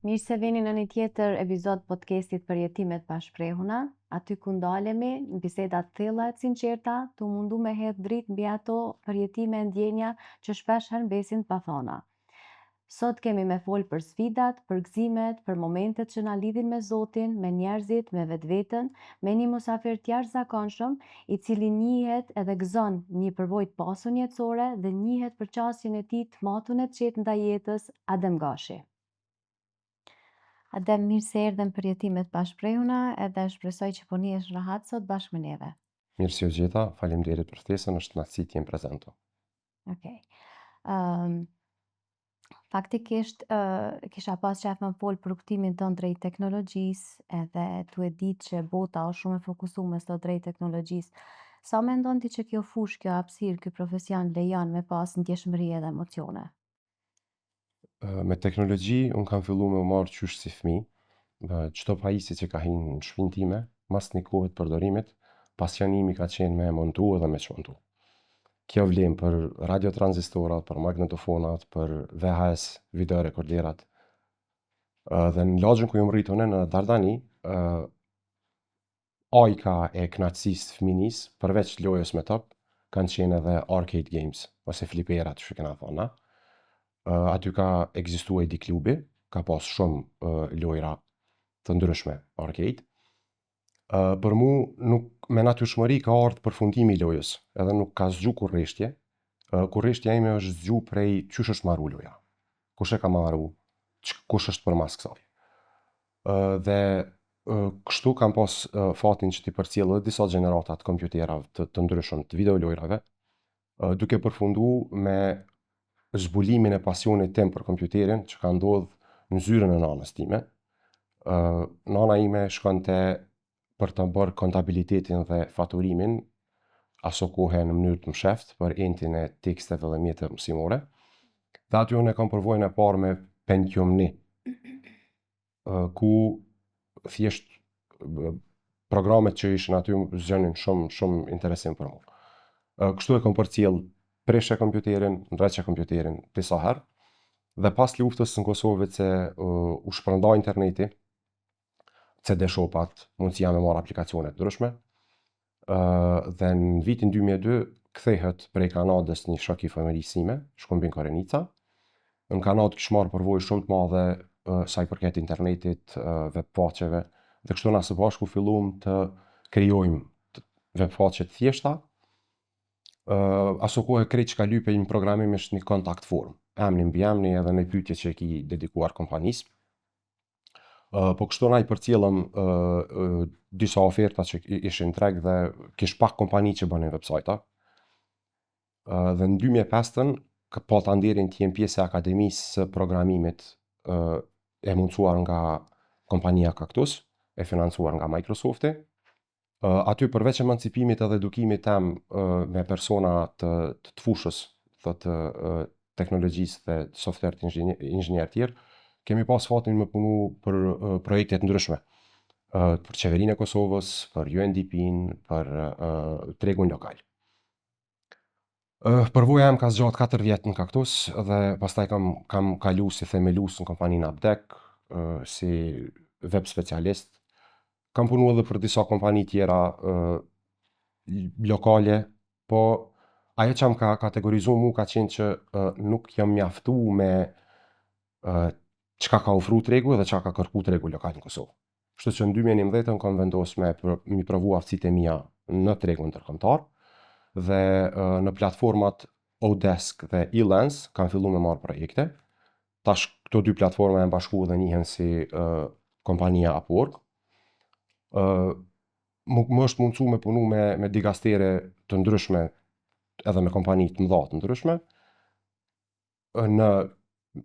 Mirë se vini në një tjetër epizod podcastit për jetimet pa shprehuna, aty ku ndalemi në biseda të thella e sinqerta, tu mundu me hedh dritë mbi ato përjetime e ndjenja që shpesh humbesin pa thona. Sot kemi me folë për sfidat, për gëzimet, për momentet që na lidhin me Zotin, me njerëzit, me vetveten, me një musafir të jashtëzakonshëm, i cili njihet edhe gëzon një përvojë të pasur jetësore dhe njihet për qasjen e tij të matun e të qetë ndaj jetës, Adem Gashi. Adem, mirë se erdhen për jetimet pa shprehuna, edhe shpresoj që po nihesh rahat sot bashkë me neve. Mirë si u gjeta, faleminderit për ftesën, është kënaqësi të jem prezente. Okej. Faktikisht kisha pas qef më folë për kuptimin tënd drejt teknologjisë, edhe tu e ditë që bota është shumë e fokusuar sot drejt teknologjisë. Sa mendon ti që kjo fushë, kjo hapësirë, ky profesion lejon me pas ndjeshmëri edhe emocione? Me teknologji, unë kam fillu me u marrë qysh si fëmijë. Çdo pajisje që ka hinë në shtëpinë time, mas një kohë të përdorimit, pasionimi ka qenë me montu edhe me çmontu. Kjo vlen për radiotranzistorat, për magnetofonat, për VHS, video rekorderat. Dhe në lagjën ku jam rritur në Dardani, ajka e kënaqësisë të fëminisë, përveç lojës me top, kanë qenë edhe arcade games, ose fliperat, që kena thona. Aty ka ekzistuar Edi klubi, ka pas shumë lojra të ndryshme arcade. Për mu, nuk me natyrshmëri ka ardhur përfundimi i lojës, edhe nuk ka zgju kurreshtje. Kurreshtja ime është zgju prej qysh është marru loja, kush e ka marru, kush është përmas kësaj. Dhe kështu kam pas fatin që t'i përcjell edhe disa gjenerata të kompjuterave të ndryshëm të videolojrave, duke përfundu me zbulimin e pasionit tim për kompjuterin që ka ndodhur në zyrën e nanës time. Nana ime shkonte për të bërë kontabilitetin dhe faturimin aso kohë në mënyrë të msheft për entin e teksteve dhe mjeteve mësimore. Dhe aty unë e kam përvojën e parë me Pentium 1, ku thjesht programet që ishin aty zgjonin shumë interesim për mua. Kështu e kam përcjell preshe kompjuterin, ndreqe kompjuterin disa herë, dhe pas luftës në Kosovë që u shpërnda interneti, CD shopat, mundësia me marrë aplikacionet ndryshme, dhe në vitin 2002 kthehet prej Kanadës një shok i familjes sime, Shkumbin Korenica. Në Kanadë kish marrë përvojë shumë të madhe sa i përket internetit, webfaqeve, dhe kështu na së bashku filluam të krijojmë webfaqe të thjeshta. Aso kohë krejt që ka lype një programim është një kontakt form, emni mbi emni edhe në pyetje që e ki dedikuar kompanisë. Po kështu na i përcjellëm disa oferta që ishin treg dhe kish pak kompani që bënin websajta. Dhe në 2005 ka pata nderin të jem pjesë e akademisë së programimit e mundsuar nga kompania Kaktus, e financuar nga Microsofti. Aty përveç emancipimit edhe edukimit tem me persona të fushës të teknologjisë dhe software inxhinier tjerë, kemi pas fatin me punu për projekte të ndryshme, për qeverinë e Kosovës, për UNDP-n, për tregun lokal. Përvoja em ka zgjatë 4 vjet në Kaktus dhe pastaj kam kalu si themelues në kompaninë Abdek, si web specialist. Kam punu edhe për disa kompani tjera lokale, po ajo që më ka kategorizu mu ka qenë që nuk jam mjaftu me çka ka ofru tregu dhe çka ka kërku tregu lokal në Kosovë. Kështu që në 2019 kam vendos me mi provu aftësitë e mia në tregun ndërkombëtar, dhe në platformat Odesk dhe Elance kam fillu me marrë projekte. Tash këto dy platforma janë bashku dhe njihen si kompania Upwork. Më është mundsu me punu me digastere të ndryshme edhe me kompani të mëdha të ndryshme,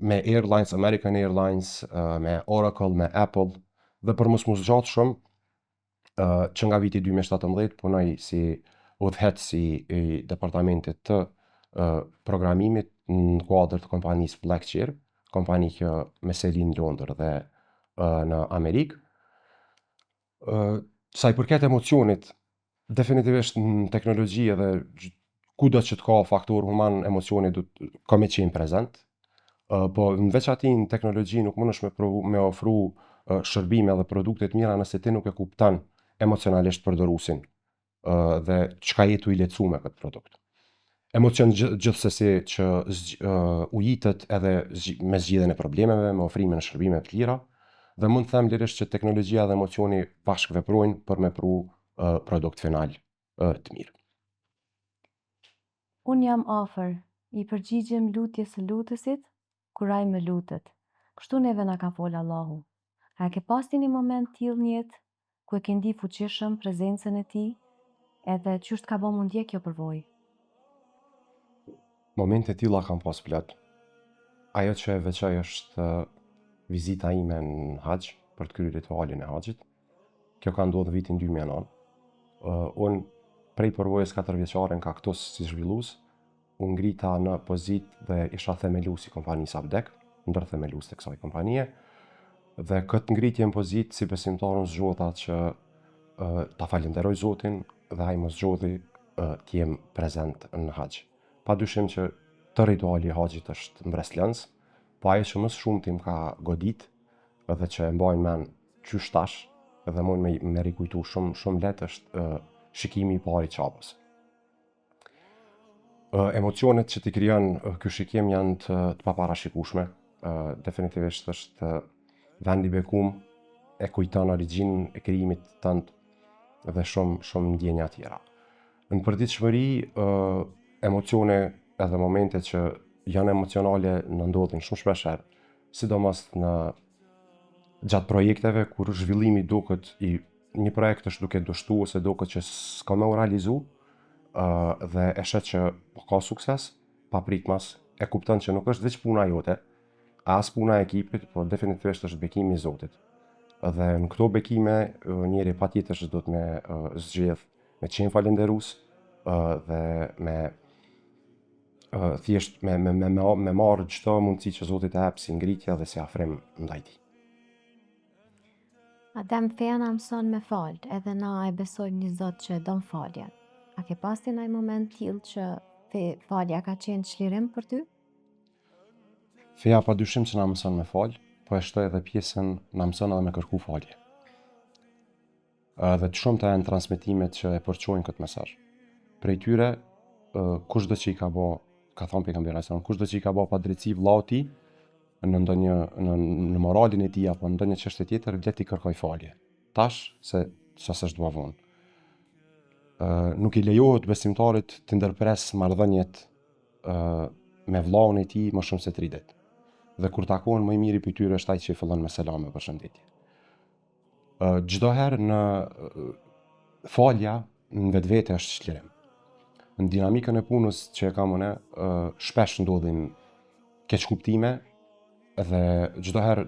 me Airlines, American Airlines, me Oracle, me Apple, dhe për mos zgjatë shumë, që nga viti 2017 punoj si udhëheqës i departamentit të programimit në kuadër të kompanisë Blackshare, kompani që me selin në Londër dhe në Amerikë. Sa i përket emocionit, definitivisht në teknologji edhe kudo që të ka faktor human, emocioni ka me qenë prezent. Po në veç ati në teknologji nuk mundesh me ofru shërbime dhe produkte të mira nëse ti nuk e kupton emocionalisht përdorusin dhe çka je tu i lecu me këtë produkt. Emocion gjithsesi që ujitet edhe me zgjidhjen e problemeve, me ofrimin e shërbimeve të lira, dhe mund të them lirisht që teknologjia dhe emocioni bashkë veprojnë për me pru produkt final të mirë. Unë jam afër, i përgjigjem lutjes së lutësit, kur ai më lutet. Kështu neve na ka folë Allahu. A ke pasti një moment tillë në jetë, ku e ke ndi fuqishëm prezencën e tij, edhe qysh t'ka bo mundje kjo përvojë? Momente tilla kam pas plot. Ajo që e veçoj është vizita ime në Hax për të kryer ritualin e Haxhit. Kjo ka ndodhur vitin 2009. Unë prej përvojës 4 vjeçare në Kaktus si zhvillues, u ngrita në pozitë dhe isha themelues i kompanisë Abdek, ndër themelues të kësaj kompanie. Dhe këtë ngritje në pozitë si besimtar unë zgjodha që ta falenderoj Zotin dhe ai më zgjodhi të jem prezent në Hax. Padyshim që të rituali i Haxhit është mbreslëns, po ajo që më shumë tim ka godit edhe që e mbajnë men qysh tash edhe mund me rikujtu shumë lehtë është shikimi i parë i çapës. Emocionet që t'i krijon ky shikim janë të paparashikueshme. Definitivisht është vendi bekum, e kujton origjinën e krijimit tënd dhe shumë ndjenja tjera. Në përditshmëri, emocione edhe momente që janë emocionale në ndodhin shumë shpesher, sidomos në gjatë projekteve kur zhvillimi duket një projekt është duke dështu ose duket që s'ka më u realizu dhe e shet që ka sukses, papritmas e kupton që nuk është veç puna jote, as puna e ekipit, po definitivisht është bekimi i Zotit. Dhe në këto bekime njeri patjetër që do të me zgjedh me qenë falenderus dhe me thjesht me marrë çdo mundësi që Zoti të jap si ngritje dhe si afrim ndaj tij. Adem feja na mëson me fal, edhe na e besojmë një Zot që don faljen. A ke pasti ndaj moment tillë që falja ka qenë çlirim për ty? Feja padyshim që na mëson me fal, po e shtoj edhe pjesën na mëson edhe me kërku falje. Dhe të shumta janë transmetimet që e përçojnë këtë mesazh. Prej tyre, kushdo që i ka bë, ka thënë pejgamberi sallallahu alajhi wasallam, kushdo që i ka bë padrejti vllaut i në moralin e tij apo në ndonjë çështje tjetër, le t'i kërkoj falje. Tash se ç'është s'dua vonë. Nuk i lejohet besimtarit të ndërpres marrëdhëniet me vllaun e tij më shumë se 3 ditë. Dhe kur takohen më i miri për tyre është ai që i fillon me selam e përshëndetje. Çdo herë në falja në vetvete është çlirim. Në dinamikën e punës që e kam unë, shpesh ndodhin keq kuptime dhe çdo herë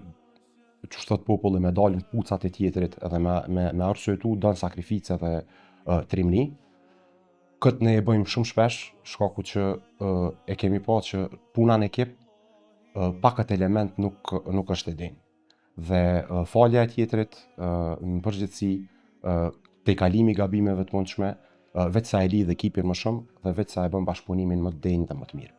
që thot populli me dalin pucat e tjetrit edhe me arsyetu don sakrificë dhe trimni. Këtë ne e bëjmë shumë shpesh, shkaku që e kemi pa që puna në ekip pa këtë element nuk është e denjë. Dhe falja e tjetrit në përgjithësi te kalimi i gabimeve të mundshme, veç sa e lidh ekipin më shumë dhe veç sa e bën bashkëpunimin më të denjë dhe më të mirë.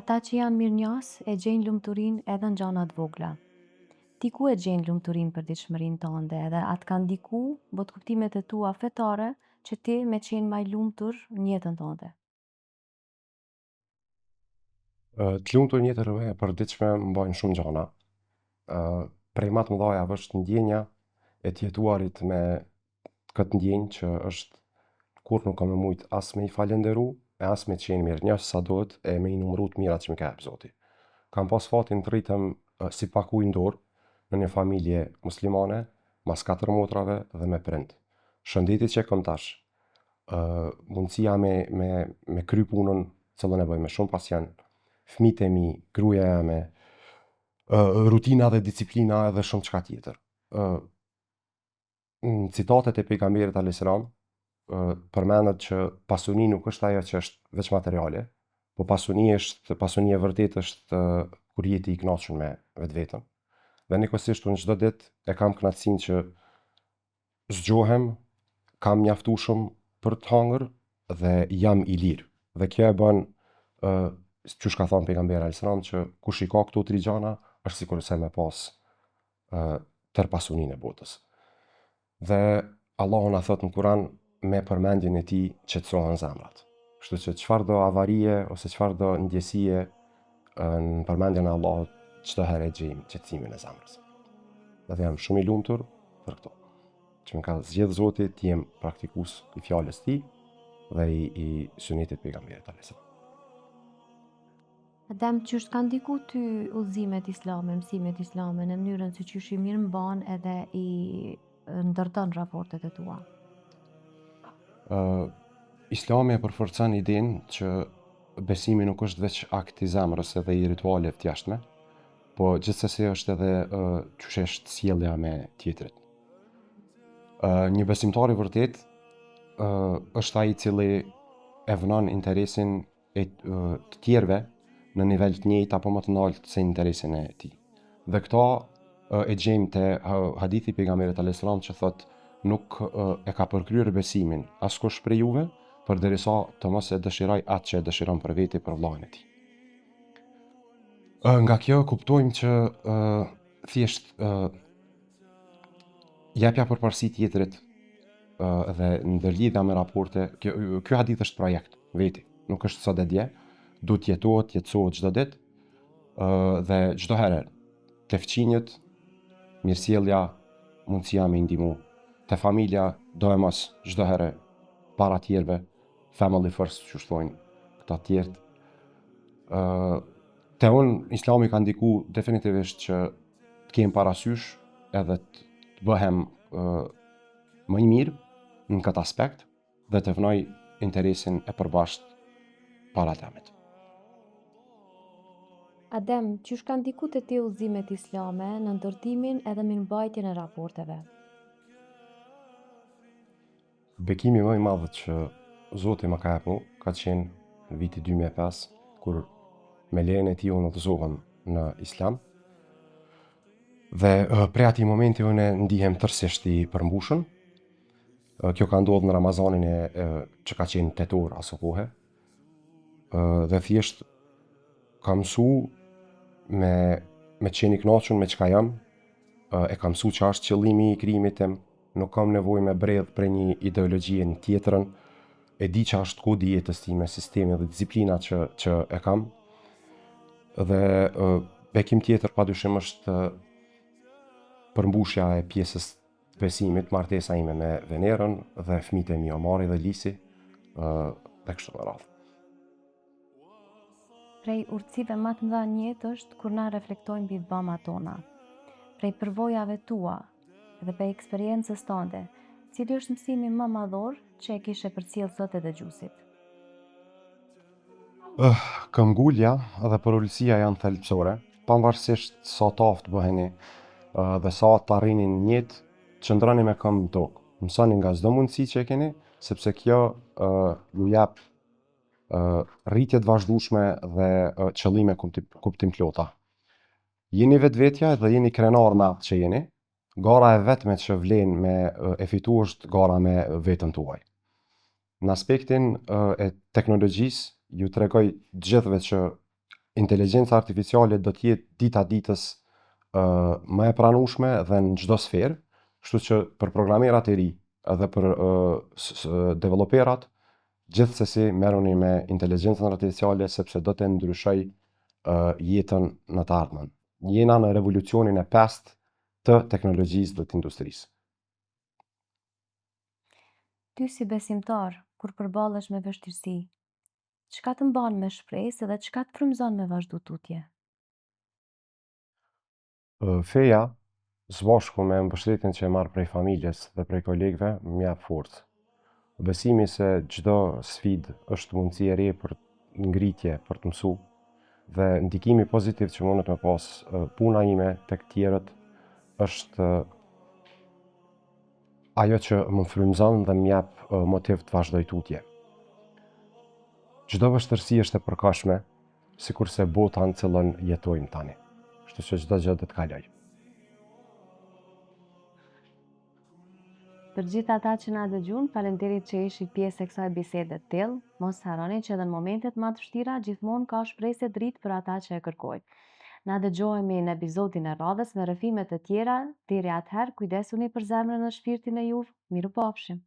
Ata që janë mirënjohës e gjejnë lumturinë edhe në gjëra të vogla. Ti ku e gjejnë lumturinë për ditëshmërinë tënde edhe atë kanë ndiku bot kuptimet e tua fetare që ti me qenë më i lumtur në jetën tënde? Të lumtur në jetën e përditshme mbajnë shumë gjëra. Prej më të mëdha është ndjenja e të jetuarit me këtë ndjenjë që është kur nuk kam mujt as me i falenderu e as me qenë mirënjohës sa duhet e me i numëru të mirat që më ka jep Zoti. Kam pas fatin të rritem si paku i ndorë në një familje muslimane, mas 4 motrave dhe me prind. Shëndetit që kam tash, mundësia me kry punën cëllën e bëj me shumë pasjen, fëmijët e mi, gruaja jame, rutina dhe disiplina edhe shumë çka tjetër. Në citatet e pejgamberit alayhis salam përmendet që pasuni nuk është ajo që është veç materiale, po pasuni e vërtet është kur jeti i kënaqur me vetveten. Dhe nikosisht unë çdo ditë e kam kënaqësinë që zgjohem, kam mjaftueshëm për të hangër dhe jam i lirë. Dhe kjo e bën qysh ka thonë pejgamberi alayhis salam që kush i ka këto 3 gjana është sikur se me pas tër pasuninë e botës. Dhe Allahu na thot në Kur'an me përmendjen e tij qetësohen zemrat. Kështu që çfarëdo avarie ose çfarëdo ndjesie në përmendjen e Allahut çdo herë e gjejmë qetësimin e zemrës. Dhe jam shumë i lumtur për këto. Që më ka zgjedhë Zoti të jem praktikues i fjalës tij dhe i sunetit pejgamberit alayhis salam. Adem, qysh ka ndiku ty udhëzimet islame, mësimet islame në mënyrën se qysh i mirë mban edhe i ndërton raportet e tua? Islami e përforcon idenë që besimi nuk është veç akt i zemrës edhe i rituale të jashtme, po gjithsesi është edhe qysh është sjellja me tjetrit. Një besimtar i vërtet është ai i cili e vënon interesin e të tjerëve në nivel të njëjtë apo më të lartë se interesin e tij. Dhe këto e gjejmë te hadithi pejgamberit alayhis salam që thotë nuk e ka përkryer besimin askush prej juve përderisa të mos e dëshiroj atë që e dëshiron për veti për vllahën e tij. Nga kjo kuptojmë që thjesht jepja përparësi tjetrit dhe ndërlidhja me raporte, ky hadith është projekt veti, nuk është sot e dje, duhet jetësohet çdo ditë dhe çdo herë te fqinjët, mirësjellja, mundësia me ndihmu, te familja do e mos çdo herë para tjerëve, family first, që thonë këta tjerët. Te unë Islami ka ndiku definitivisht që të kem parasysh edhe të bëhem më i mirë në këtë aspekt dhe të vënoj interesin e përbashkët para temit. Adem, qysh ka ndiku te ti udhëzimet islame në ndërtimin edhe mirëmbajtjen e raporteve? Bekimi më i madh që Zoti më ka jepur ka qenë në viti 2005 kur me lejen e tij unë udhëzova në Islam. Dhe prej atij momenti unë ndihem tërësisht i përmbushur. Kjo ka ndodhur në Ramazanin që ka qenë tetor aso kohe. Dhe thjesht ka mësu me qenë i kënaqur me çka jam, e ka mësu që është qëllimi i krijimit tim, nuk kam nevojë me bredh për një ideologji në tjetrën, e di që është kodi i jetës time, sistemi dhe disiplina që e kam. Dhe bekim tjetër padyshim është përmbushja e pjesës besimit, martesa ime me Venerën dhe fëmijët e mi Omari dhe Lisi dhe kështu me radhë. Prej urtësive më të mëdha në jetë është kur na reflektojmë mbi bamat tona. Prej përvojave tua dhe prej eksperiencës tënde, cili është mësimi më madhor që e kishe përcjell sot e dëgjuesit? Këmbgulja dhe përullësia janë thelbësore, pavarësisht sa të aftë bëheni dhe sa të arrini në jetë, qëndroni me këmbë në tokë. Mësoni nga çdo mundësi që e keni, sepse kjo ju jep rritje të vazhdueshme dhe qëllime kuptim plota. Jeni vetvetja dhe jeni krenar me atë që jeni. Gara e vetme që vlen me e fitu është gara me vetën tuaj. Në aspektin e teknologjisë, ju tregoj gjithëve që inteligjenca artificiale do të jetë dita ditës më e pranueshme dhe në çdo sferë, kështu që për programerat e ri edhe për developerat, gjithsesi merruni me inteligjencën artificiale sepse do të ndryshoj jetën në të ardhmen. Jena në revolucionin e 5 të teknologjisë dhe të industrisë. Ty si besimtar, kur përballesh me vështirësi, çka të mban me shpresë dhe çka të frymëzon me vazhdu tutje? Feja, së bashku me mbështetjen që e marr prej familjes dhe prej kolegëve, më jep forcë. Besimi se çdo sfidë është mundësi e re për ngritje, për të mësuar, dhe ndikimi pozitiv që mundet me pas puna ime tek tjerët është ajo që më frymëzon dhe më jep motiv të vazhdoj tutje. Çdo vështirësi është e përkashme, sikurse bota në cilën jetojmë tani. Kështu që çdo gjë do të kaloj. Për gjithë ata që na dëgjun, faleminderit që ishit pjesë e kësaj bisede të tillë. Mos harroni që edhe në momentet më të vështira gjithmonë ka shpresë dritë për ata që e kërkojnë. Na dëgjohemi në episodin e radhës me rrëfime të tjera. Deri atëherë, kujdesuni për zemrën dhe shpirtin e juve. Mirupafshim.